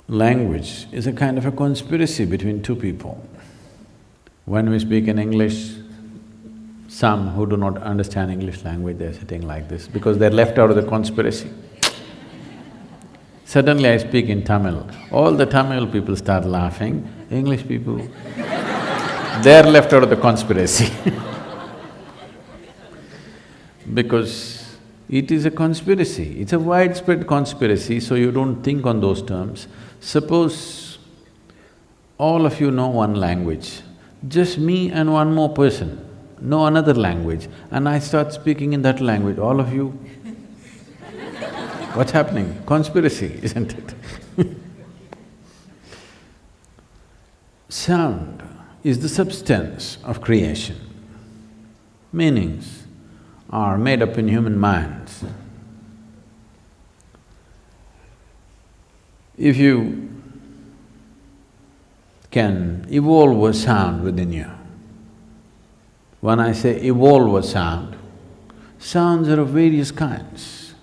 Language is a kind of a conspiracy between two people. When we speak in English, some who do not understand English language, they're sitting like this because they're left out of the conspiracy. Suddenly I speak in Tamil, all the Tamil people start laughing, English people, they're left out of the conspiracy because it is a conspiracy, it's a widespread conspiracy, so you don't think on those terms. Suppose all of you know one language, just me and one more person know another language, and I start speaking in that language, all of you, what's happening? Conspiracy, isn't it? Sound is the substance of creation. Meanings are made up in human minds. If you can evolve a sound within you, when I say evolve a sound, sounds are of various kinds.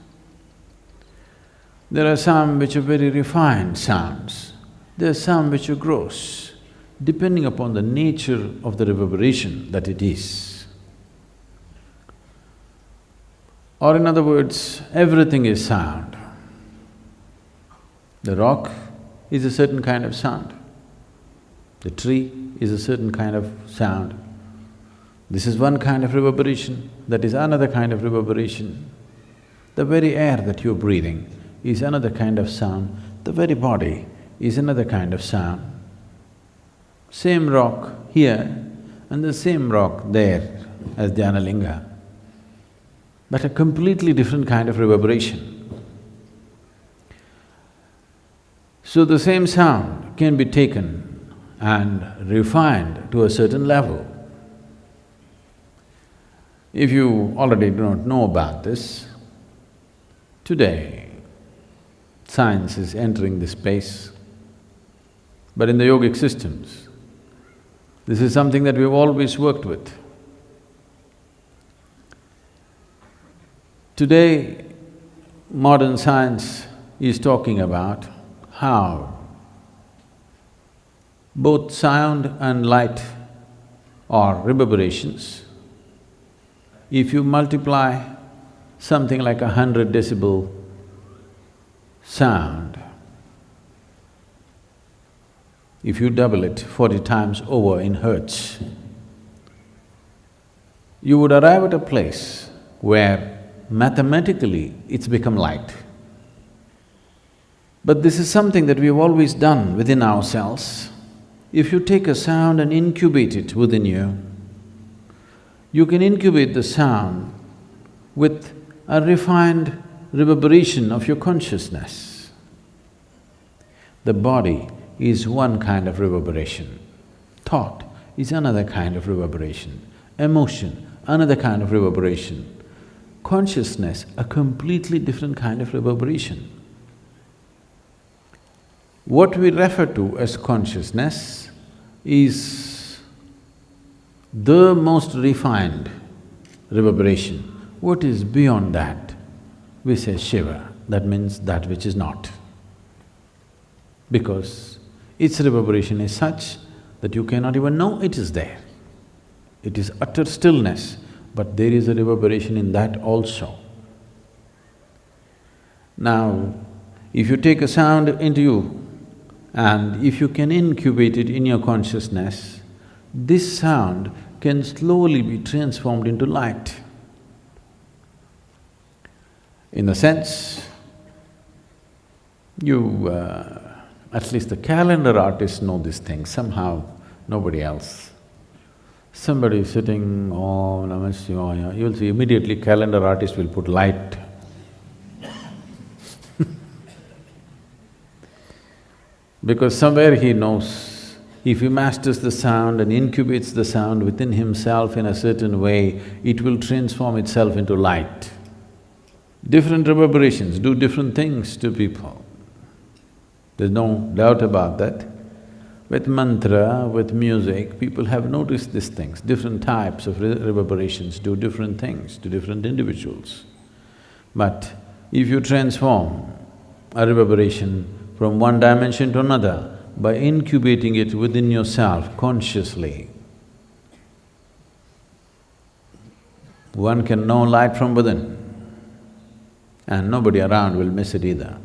There are some which are very refined sounds, there are some which are gross, depending upon the nature of the reverberation that it is. Or in other words, everything is sound. The rock is a certain kind of sound, the tree is a certain kind of sound. This is one kind of reverberation, that is another kind of reverberation. The very air that you're breathing is another kind of sound, the very body is another kind of sound. Same rock here and the same rock there as Dhyanalinga, but a completely different kind of reverberation. So the same sound can be taken and refined to a certain level. If you already do not know about this, today science is entering this space, but in the yogic systems, this is something that we've always worked with. Today, modern science is talking about how both sound and light are reverberations. If you multiply something like 100 decibel sound, if you double it 40 times over in hertz, you would arrive at a place where mathematically it's become light. But this is something that we've always done within ourselves. If you take a sound and incubate it within you can incubate the sound with a refined reverberation of your consciousness. The body is one kind of reverberation, thought is another kind of reverberation, emotion another kind of reverberation, consciousness a completely different kind of reverberation. What we refer to as consciousness is the most refined reverberation. What is beyond that? We say Shiva, that means that which is not. Because its reverberation is such that you cannot even know it is there. It is utter stillness, but there is a reverberation in that also. Now, if you take a sound into you and if you can incubate it in your consciousness, this sound can slowly be transformed into light. In a sense, at least the calendar artists know this thing, somehow nobody else. Somebody is sitting, Om Namah Shivaya, you'll see immediately calendar artist will put light. Because somewhere he knows, if he masters the sound and incubates the sound within himself in a certain way, it will transform itself into light. Different reverberations do different things to people. There's no doubt about that. With mantra, with music, people have noticed these things. Different types of reverberations do different things to different individuals. But if you transform a reverberation from one dimension to another by incubating it within yourself consciously. One can know light from within, and nobody around will miss it either.